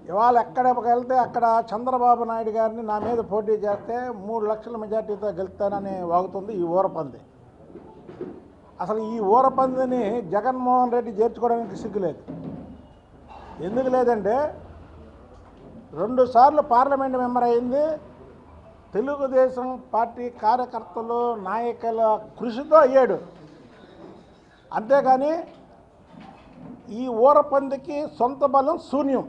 ఇవాళ ఎక్కడికి వెళ్తే అక్కడ చంద్రబాబు నాయుడు గారిని నా మీద పోటీ చేస్తే 3 లక్షల మెజార్టీతో గెలుస్తానని వాగుతుంది ఈ ఊరపంది. అసలు ఈ ఊరపందిని జగన్మోహన్ రెడ్డి చేర్చుకోవడానికి సిగ్గులేదు. ఎందుకు లేదంటే 2 సార్లు పార్లమెంట్ మెంబర్ అయింది. తెలుగుదేశం పార్టీ కార్యకర్తలు నాయకుల కృషితో అయ్యాడు. అంతేగాని ఈ ఊరపందికి సొంత బలం శూన్యం.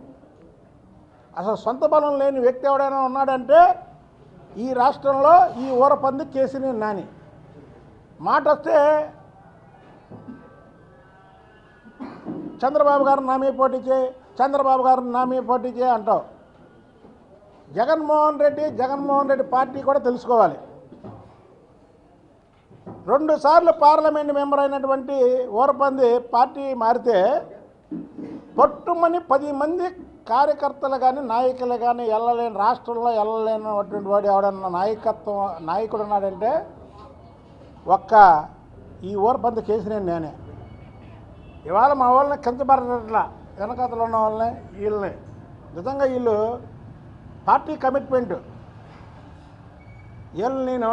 అసలు సొంత బలం లేని వ్యక్తి ఎవడైనా ఉన్నాడంటే ఈ రాష్ట్రంలో ఈ ఊరపంది కేసినేని నాని. మాట వస్తే చంద్రబాబు గారు నా మీద పోటీ చేయి, చంద్రబాబు గారు నా మీద పోటీ చేయి అంటావు. జగన్మోహన్ రెడ్డి పార్టీ కూడా తెలుసుకోవాలి. 2 సార్లు పార్లమెంట్ మెంబర్ అయినటువంటి ఊరపంది పార్టీ మారితే పట్టుమని 10 మంది కార్యకర్తలు కానీ నాయకులు కానీ వెళ్ళలేని రాష్ట్రంలో వెళ్ళలేనటువంటి వాడు ఎవడన్నా నాయకుడు ఉన్నాడంటే ఒక్క ఈ ఊరపంది కేసినేని నేనే. ఇవాళ మా వాళ్ళని కించబడట్లా, వెనకతలు ఉన్న వాళ్ళని వీళ్ళని. నిజంగా వీళ్ళు పార్టీ కమిట్మెంట్, వీళ్ళని నేను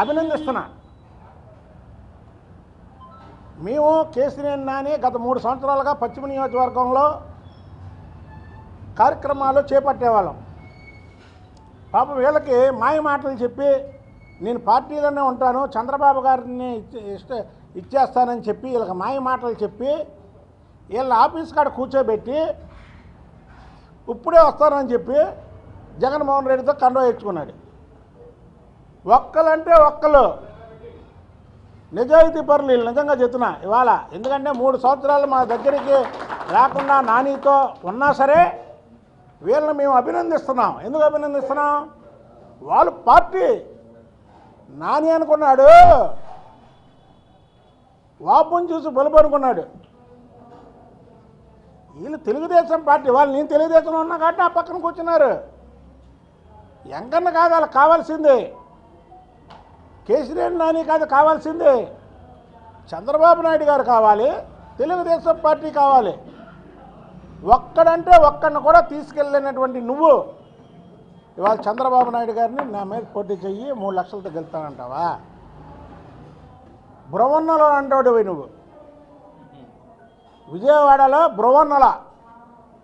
అభినందిస్తున్నా. మేము కేసినేని నాని గత 3 సంవత్సరాలుగా పశ్చిమ నియోజకవర్గంలో కార్యక్రమాలు చేపట్టేవాళ్ళం. పాపం వీళ్ళకి మాయ మాటలు చెప్పి నేను పార్టీలోనే ఉంటాను, చంద్రబాబు గారిని ఇచ్చేస్తానని చెప్పి వీళ్ళకి మాయ మాటలు చెప్పి వీళ్ళ ఆఫీస్ కాడ కూర్చోబెట్టి ఇప్పుడే వస్తానని చెప్పి జగన్మోహన్ రెడ్డితో కండవ ఇచ్చుకున్నాడు. ఒక్కలంటే ఒక్కలు నిజాయితీ పరులు వీళ్ళు. నిజంగా చెప్తున్నా ఇవాళ. ఎందుకంటే 3 సంవత్సరాలు మా దగ్గరికి రాకుండా నానితో ఉన్నా సరే వీళ్ళని మేము అభినందిస్తున్నాం. ఎందుకు అభినందిస్తున్నాం? వాళ్ళు పార్టీ నాని అనుకున్నాడు, వాపుని చూసి బలుపు అనుకున్నాడు. వీళ్ళు తెలుగుదేశం పార్టీ వాళ్ళు. నేను తెలుగుదేశంలో ఉన్నా కాబట్టి ఆ పక్కన కూర్చున్నారు. ఎంకన్న కాదు వాళ్ళకి కావాల్సింది, కేసినేని నాని కాదు కావాల్సింది, చంద్రబాబు నాయుడు గారు కావాలి, తెలుగుదేశం పార్టీ కావాలి. ఒక్కడంటే ఒక్కడిని కూడా తీసుకెళ్ళినటువంటి నువ్వు ఇవాళ చంద్రబాబు నాయుడు గారిని నా మీద పోటీ చెయ్యి 3 లక్షలతో గెలుతానంటావా? బ్రవన్నలో అంటాడువి నువ్వు. విజయవాడలో బ్రవన్నల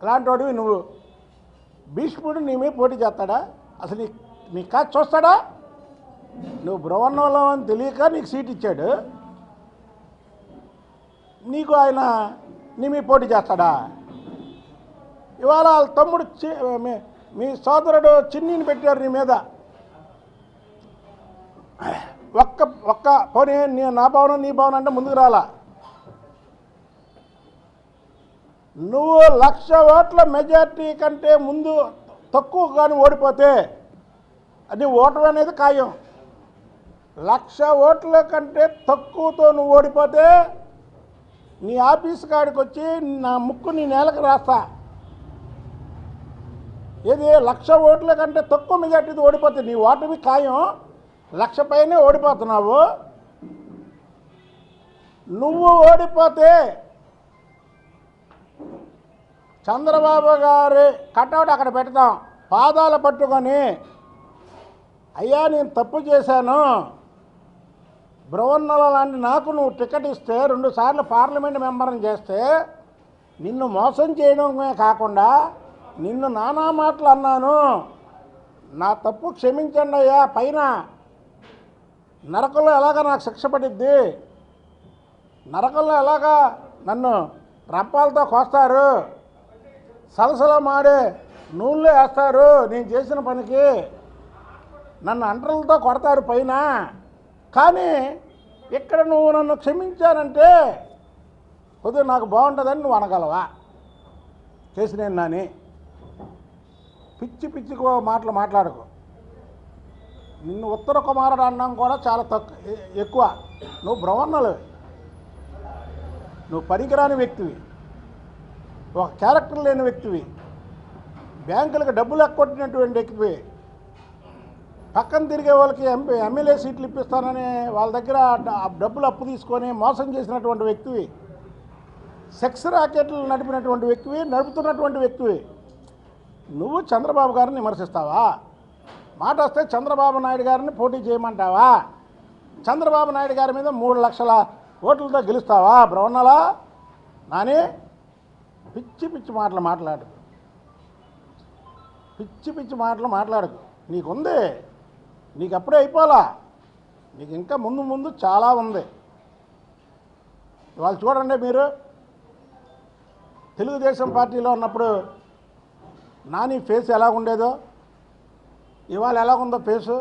అలాంటివాడివి నువ్వు. భీష్ముడు నీ మీద పోటీ చేస్తాడా? అసలు నీ కాదు చూస్తాడా? నువ్వు బ్రవన్నలో అని తెలియక నీకు సీట్ ఇచ్చాడు, నీకు ఆయన నీ మీద పోటీ చేస్తాడా? ఇవాళ వాళ్ళ తమ్ముడు మీ సోదరుడు చిన్నీని పెట్టారు నీ మీద. ఒక్క పోనీ నా భవనం నీ భవనం అంటే ముందుకు రాలా. నువ్వు 1,00,000 ఓట్ల మెజార్టీ కంటే ముందు తక్కువ కానీ ఓడిపోతే అది ఓటమి అనేది ఖాయం. 1,00,000 ఓట్ల కంటే తక్కువతో నువ్వు ఓడిపోతే నీ ఆఫీస్ కాడికి వచ్చి నా ముక్కు నీ నేలకు రాస్తా. ఏది 1,00,000 ఓట్ల కంటే తక్కువ మెజార్టీతో ఓడిపోతే నీ ఓటమి ఖాయం. 1,00,000 పైనే ఓడిపోతున్నావు. నువ్వు ఓడిపోతే చంద్రబాబు గారి కటౌట్ అక్కడ పెడతాం, పాదాలు పట్టుకొని అయ్యా నేను తప్పు చేశాను, బ్రవన్నల లాంటి నాకు నువ్వు టికెట్ ఇస్తే 2 సార్లు పార్లమెంట్ మెంబర్ని చేస్తే నిన్ను మోసం చేయడమే కాకుండా నిన్ను నానా మాటలు అన్నాను, నా తప్పు క్షమించండి అయ్యా, పైన నరకంలో ఎలాగా నాకు శిక్ష పడిద్ది, నరకంలో ఎలాగా నన్ను రంపాలతో కోస్తారు, సలసల మాడే నూనెలో వేస్తారు, నేను చేసిన పనికి నన్ను అంటలతో కొడతారు పైన, కానీ ఇక్కడ నువ్వు నన్ను క్షమించానంటే కొద్దిగా నాకు బాగుంటుందని నువ్వు అనగలవా? కేసినేని నాని పిచ్చి మాటలు మాట్లాడకు. నిన్ను ఉత్తర కుమారుడు అనడం కూడా చాలా ఎక్కువ. నువ్వు బ్రవన్నలు, నువ్వు పనికిరాని వ్యక్తివి, ఒక క్యారెక్టర్ లేని వ్యక్తివి, బ్యాంకులకు డబ్బులు ఎక్కొట్టినటువంటి వ్యక్తివి, పక్కన తిరిగే వాళ్ళకి ఎమ్మెల్యే సీట్లు ఇప్పిస్తానని వాళ్ళ దగ్గర డబ్బులు అప్పు తీసుకొని మోసం చేసినటువంటి వ్యక్తివి, సెక్స్ రాకెట్లు నడిపినటువంటి వ్యక్తివి, నడుపుతున్నటువంటి వ్యక్తివి. నువ్వు చంద్రబాబు గారిని విమర్శిస్తావా? మాట వస్తే చంద్రబాబు నాయుడు గారిని పోటీ చేయమంటావా? చంద్రబాబు నాయుడు గారి మీద 3 లక్షల ఓట్లతో గెలుస్తావా? బ్రహ్మణలా నాని పిచ్చి పిచ్చి మాటలు మాట్లాడు, పిచ్చి పిచ్చి మాటలు మాట్లాడకు. నీకుంది, నీకు అప్పుడే అయిపోలా, నీకు ఇంకా ముందు ముందు చాలా ఉంది. ఇవాళ చూడండి, మీరు తెలుగుదేశం పార్టీలో ఉన్నప్పుడు నాని ఫేస్ ఎలా ఉండేదో ఇవాళ ఎలా ఉందో ఫేసు.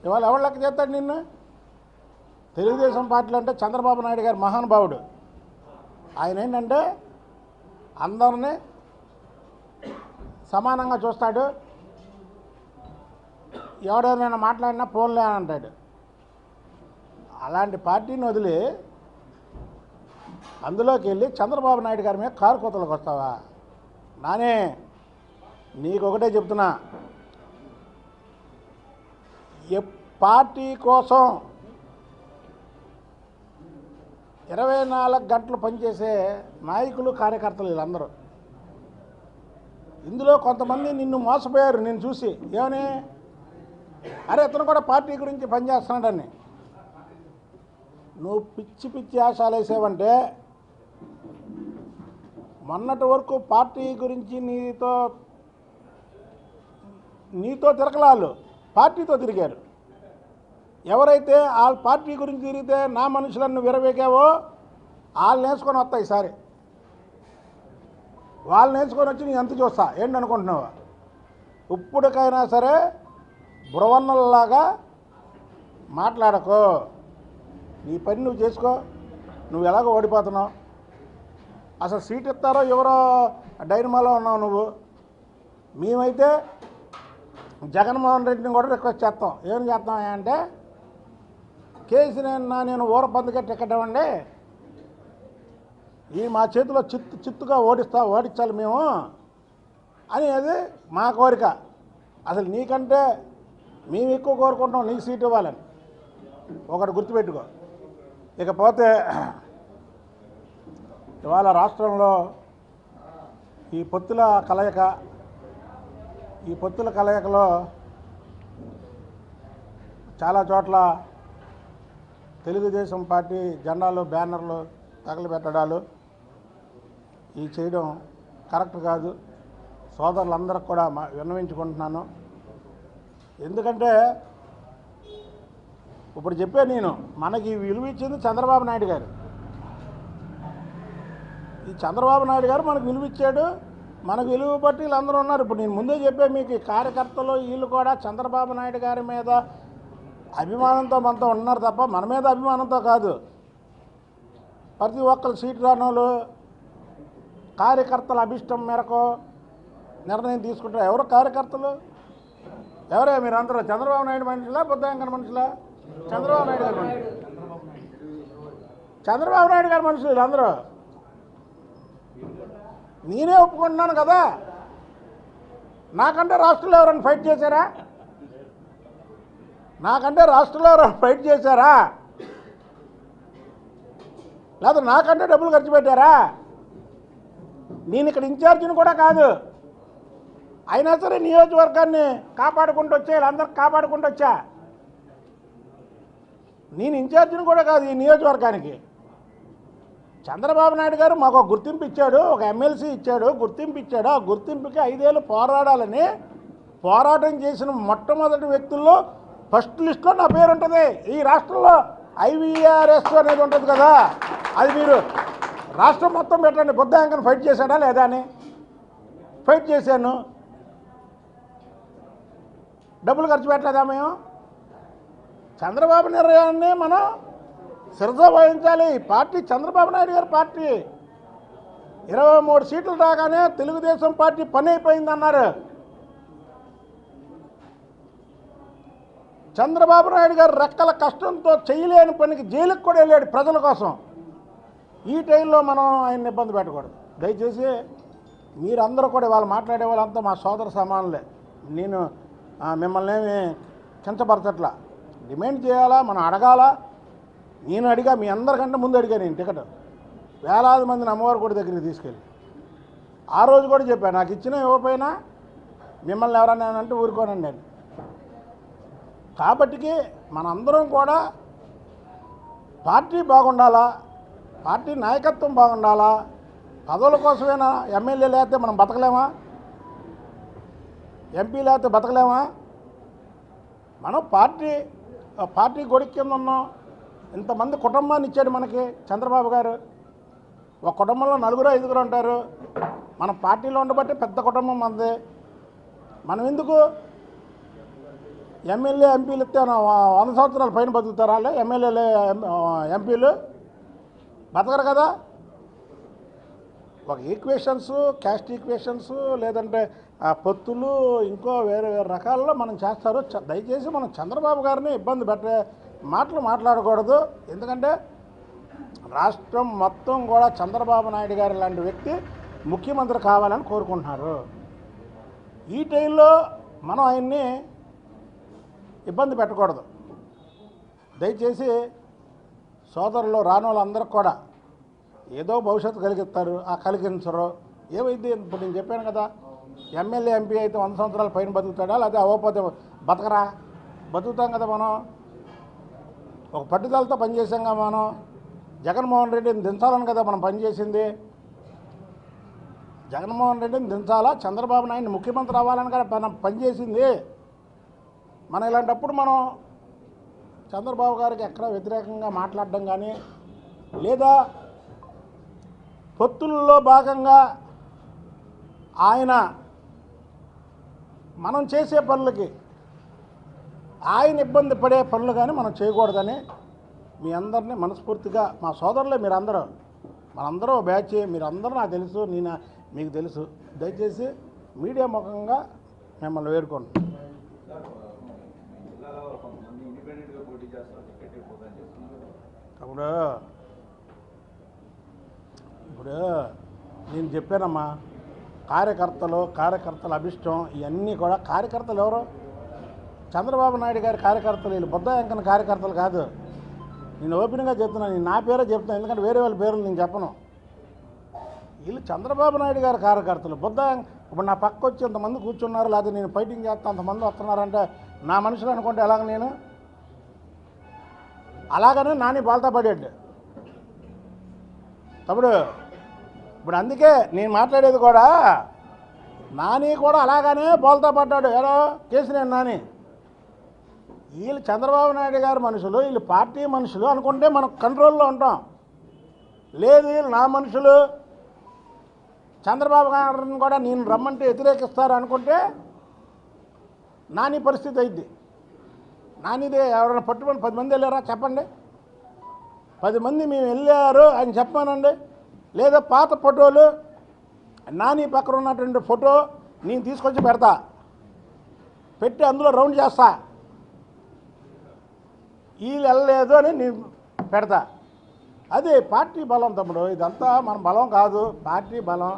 ఇవాళ ఎవరు లెక్క చేస్తాడు నిన్ను? తెలుగుదేశం పార్టీలో అంటే చంద్రబాబు నాయుడు గారు మహానుభావుడు. ఆయన ఏంటంటే అందరినీ సమానంగా చూస్తాడు. ఎవడైనా మాట్లాడినా పోన్లే అని అంటాడు. అలాంటి పార్టీని వదిలి అందులోకి వెళ్ళి చంద్రబాబు నాయుడు గారి మీద కారు కోతలకు వస్తావా? నానే నీకు ఒకటే చెప్తున్నా, పార్టీ కోసం 24 గంటలు పనిచేసే నాయకులు కార్యకర్తలు వీళ్ళందరూ. ఇందులో కొంతమంది నిన్ను మోసపోయారు నేను చూసి. ఏమని? అరే ఇతను కూడా పార్టీ గురించి పనిచేస్తున్నాడని. నువ్వు పిచ్చి పిచ్చి ఆశాలు వేసావంటే మొన్నటి వరకు పార్టీ గురించి నీతో తిరగలాళ్ళు పార్టీతో తిరిగారు. ఎవరైతే వాళ్ళ పార్టీ గురించి తిరిగితే నా మనుషులను విరవేగావో వాళ్ళు నేర్చుకొని వస్తాయి. ఈసారి వాళ్ళు నేర్చుకొని వచ్చి నీ ఎంత చూస్తా ఏంటనుకుంటున్నావా? ఇప్పటికైనా సరే బృవన్నల్లాగా మాట్లాడకో, నీ పని నువ్వు చేసుకో. నువ్వు ఎలాగో ఓడిపోతున్నావు. అసలు సీట్ ఇస్తారో ఎవరో డైనమాలో ఉన్నావు నువ్వు. మేమైతే జగన్మోహన్ రెడ్డిని కూడా రిక్వెస్ట్ చేస్తాం. ఏం చేస్తాం అంటే, నేను ఊరపందుకే టికెట్ ఇవ్వండి, ఈ మా చేతిలో చిత్తుగా ఓడించాలి మేము అనేది మా కోరిక. అసలు నీకంటే మేము ఎక్కువ కోరుకుంటాం నీకు సీట్ ఇవ్వాలని. ఒకటి గుర్తుపెట్టుకో. ఇకపోతే ఇవాళ రాష్ట్రంలో ఈ పొత్తుల కలయికలో చాలా చోట్ల తెలుగుదేశం పార్టీ జెండాలు బ్యానర్లు తగలబెట్టడాలు ఈ చేయడం కరెక్ట్ కాదు. సోదరులందరికీ కూడా విన్నవించుకుంటున్నాను. ఎందుకంటే ఇప్పుడు చెప్పే నేను, మనకి విలువ ఇచ్చింది చంద్రబాబు నాయుడు గారు. ఈ చంద్రబాబు నాయుడు గారు మనకు విలువ ఇచ్చాడు. మనకు విలువ బట్టి వీళ్ళందరూ ఉన్నారు. ఇప్పుడు నేను ముందే చెప్పే మీకు, ఈ కార్యకర్తలు వీళ్ళు కూడా చంద్రబాబు నాయుడు గారి మీద అభిమానంతో మనతో ఉన్నారు తప్ప మన మీద అభిమానంతో కాదు. ప్రతి ఒక్కరు సీటు రానోళ్ళు కార్యకర్తల అభిష్టం మేరకు నిర్ణయం తీసుకుంటారు. ఎవరు కార్యకర్తలు? ఎవరే మీరందరూ? చంద్రబాబు నాయుడు మనుషులా, బుద్ధంకర మనుషులా? చంద్రబాబు నాయుడు గారు మనుషులు. చంద్రబాబు నాయుడు గారి మనుషులు వీళ్ళందరూ. నేనే ఒప్పుకుంటున్నాను కదా. నాకంటే రాష్ట్రంలో ఎవరైనా ఫైట్ చేశారా? లేదా నాకంటే డబ్బులు ఖర్చు పెట్టారా? నేను ఇక్కడ ఇన్ఛార్జిని కూడా కాదు. అయినా సరే నియోజకవర్గాన్ని కాపాడుకుంటూ వచ్చా, వీళ్ళందరికీ కాపాడుకుంటూ వచ్చా. నేను ఇన్ఛార్జిని కూడా కాదు ఈ నియోజకవర్గానికి. చంద్రబాబు నాయుడు గారు మాకు ఒక గుర్తింపు ఇచ్చాడు, ఒక ఎమ్మెల్సీ ఇచ్చాడు, గుర్తింపు ఇచ్చాడు. ఆ గుర్తింపుకి 5 ఏళ్ళు పోరాడాలని పోరాటం చేసిన మొట్టమొదటి వ్యక్తుల్లో ఫస్ట్ లిస్ట్లో నా పేరు ఉంటుంది. ఈ రాష్ట్రంలో IVRS అనేది ఉంటుంది కదా, అది మీరు రాష్ట్రం మొత్తం పెట్టండి. బుద్ధంకను ఫైట్ చేశాడా లేదా అని. ఫైట్ చేశాను. డబ్బులు ఖర్చు పెట్టలేదా మేము? చంద్రబాబు నిర్ణయాన్ని మనం శిరస వహించాలి. పార్టీ చంద్రబాబు నాయుడు గారి పార్టీ. 23 సీట్లు రాగానే తెలుగుదేశం పార్టీ పని అయిపోయిందన్నారు. చంద్రబాబు నాయుడు గారు రెక్కల కష్టంతో చేయలేని పనికి జైలుకు కూడా వెళ్ళాడు ప్రజల కోసం. ఈ టైంలో మనం ఆయన్ని ఇబ్బంది పెట్టకూడదు. దయచేసి మీరందరూ కూడా వాళ్ళు మాట్లాడే వాళ్ళంతా మా సోదర సమానులే. నేను మిమ్మల్ని ఏమి కించపరచట్లా. డిమాండ్ చేయాలా, మనం అడగాలా. నేను అడిగా, మీ అందరికంటే ముందు అడిగా నేను టికెట్. వేలాది మందిని అమ్మవారి గుడి దగ్గరికి తీసుకెళ్ళి ఆ రోజు కూడా చెప్పాను, నాకు ఇచ్చిన ఇవ్వకపోయినా మిమ్మల్ని ఎవరన్నా అంటే ఊరుకోనండి నేను. కాబట్టికి మనందరం కూడా పార్టీ బాగుండాలా, పార్టీ నాయకత్వం బాగుండాలా. పదవుల కోసమేనా? ఎమ్మెల్యే లేకపోతే మనం బతకలేమా? ఎంపీ లేకపోతే బతకలేమా? మనం పార్టీ గొడుగు కింద ఉన్నాం. ఇంతమంది కుటుంబాన్ని ఇచ్చాడు మనకి చంద్రబాబు గారు. ఒక కుటుంబంలో 4-5 ఉంటారు. మన పార్టీలో ఉండబట్టి పెద్ద కుటుంబం మనది. మనం ఎందుకు ఎమ్మెల్యే ఎంపీలు ఇస్తే 100 సంవత్సరాల పైన బతుకుతారా? ఎమ్మెల్యేలు ఎంపీలు బతకరు కదా. ఒక ఈక్వేషన్స్, క్యాస్ట్ ఈక్వేషన్స్, లేదంటే పొత్తులు, ఇంకో వేరే వేరే రకాల్లో మనం చేస్తారు. దయచేసి మనం చంద్రబాబు గారిని ఇబ్బంది పెట్టే మాటలు మాట్లాడకూడదు. ఎందుకంటే రాష్ట్రం మొత్తం కూడా చంద్రబాబు నాయుడు గారు లాంటి వ్యక్తి ముఖ్యమంత్రి కావాలని కోరుకుంటున్నారు. ఈ టైంలో మనం ఆయన్ని ఇబ్బంది పెట్టకూడదు. దయచేసి సోదరులు రాని వాళ్ళందరికీ కూడా ఏదో భవిష్యత్తు కలిగిస్తారు, కలిగించరు. ఏమైంది? ఇప్పుడు నేను చెప్పాను కదా, ఎమ్మెల్యే ఎంపీ అయితే 100 సంవత్సరాల పైన బతుకుతాడా, లేదా అవ్వకపోతే బతకరా? బతుకుతాం కదా. మనం ఒక పట్టుదలతో పనిచేసాం కదా. మనం జగన్మోహన్ రెడ్డిని దించాలని కదా మనం పనిచేసింది. జగన్మోహన్ రెడ్డిని దించాలా, చంద్రబాబు నాయుడిని ముఖ్యమంత్రి అవ్వాలని కదా మనం పనిచేసింది. మనం ఇలాంటప్పుడు మనం చంద్రబాబు గారికి ఎక్కడ వ్యతిరేకంగా మాట్లాడడం కానీ, లేదా పొత్తుల్లో భాగంగా ఆయన మనం చేసే పనులకి ఆయన ఇబ్బంది పడే పనులు కానీ మనం చేయకూడదని మీ అందరినీ మనస్ఫూర్తిగా, మా సోదరులే మీరందరూ, మనందరూ బ్యాచ్, మీరందరూ నాకు తెలుసు, నేను మీకు తెలుసు. దయచేసి మీడియా ముఖంగా మిమ్మల్ని వేడుకోండి. ఇప్పుడు నేను చెప్పానమ్మా, కార్యకర్తల అభిష్టం ఇవన్నీ కూడా. కార్యకర్తలు ఎవరు? చంద్రబాబు నాయుడు గారి కార్యకర్తలు. వీళ్ళు బుద్ధ వెంకన్న కార్యకర్తలు కాదు. నేను ఓపెన్గా చెప్తున్నాను, నేను నా పేరే చెప్తున్నాను, ఎందుకంటే వేరే వాళ్ళ పేర్లు నేను చెప్పను. వీళ్ళు చంద్రబాబు నాయుడు గారి కార్యకర్తలు. ఇప్పుడు నా పక్క వచ్చి ఇంతమంది కూర్చున్నారు, లేకపోతే నేను ఫైటింగ్ చేస్తా అంతమంది వస్తున్నారంటే నా మనుషులు అనుకుంటే ఎలాగ నేను? అలాగనే నాని బాల్తా పడాడు తమ్ముడు. ఇప్పుడు అందుకే నేను మాట్లాడేది కూడా, నాని కూడా అలాగనే బోల్తా పడ్డాడు. ఏదో కేసీఆర్ నాని. వీళ్ళు చంద్రబాబు నాయుడు గారి మనుషులు, వీళ్ళు పార్టీ మనుషులు అనుకుంటే మనం కంట్రోల్లో ఉంటాం. లేదు వీళ్ళు నా మనుషులు, చంద్రబాబు గారిని కూడా నేను రమ్మంటే వ్యతిరేకిస్తారు అనుకుంటే నాని పరిస్థితి అయింది. నానిదే ఎవరైనా పట్టుకొని 10 మంది వెళ్ళారా చెప్పండి? 10 మంది మేము వెళ్ళారు అని చెప్పానండి. లేదా పాత ఫోటోలు, నాని పక్కన ఉన్నటువంటి ఫోటో నేను తీసుకొచ్చి పెట్టి అందులో రౌండ్ చేస్తా. వీళ్ళు వెళ్ళలేదు అని నేను పెడతా. అది పార్టీ బలం తమ్ముడు. ఇదంతా మన బలం కాదు, పార్టీ బలం.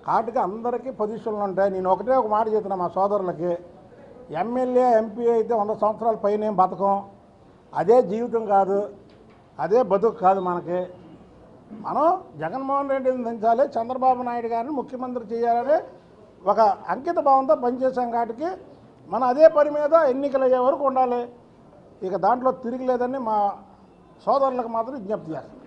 కాబట్టి అందరికీ పొజిషన్లు ఉంటాయి. నేను ఒకటే ఒక మాట చెప్తున్నా మా సోదరులకి, ఎమ్మెల్యే ఎంపీ అయితే 100 సంవత్సరాల పైన ఏం బతకం. అదే జీవితం కాదు, అదే బతుకు కాదు మనకి. మనం జగన్మోహన్ రెడ్డిని దించాలి, చంద్రబాబు నాయుడు గారిని ముఖ్యమంత్రి చేయాలని ఒక అంకిత భావంతో పనిచేసాం. కాబట్టి మనం అదే పని మీద ఎన్నికలు అయ్యే వరకు ఉండాలి. ఇక దాంట్లో తిరిగిలేదని మా సోదరులకు మాత్రం విజ్ఞప్తి చేస్తాం.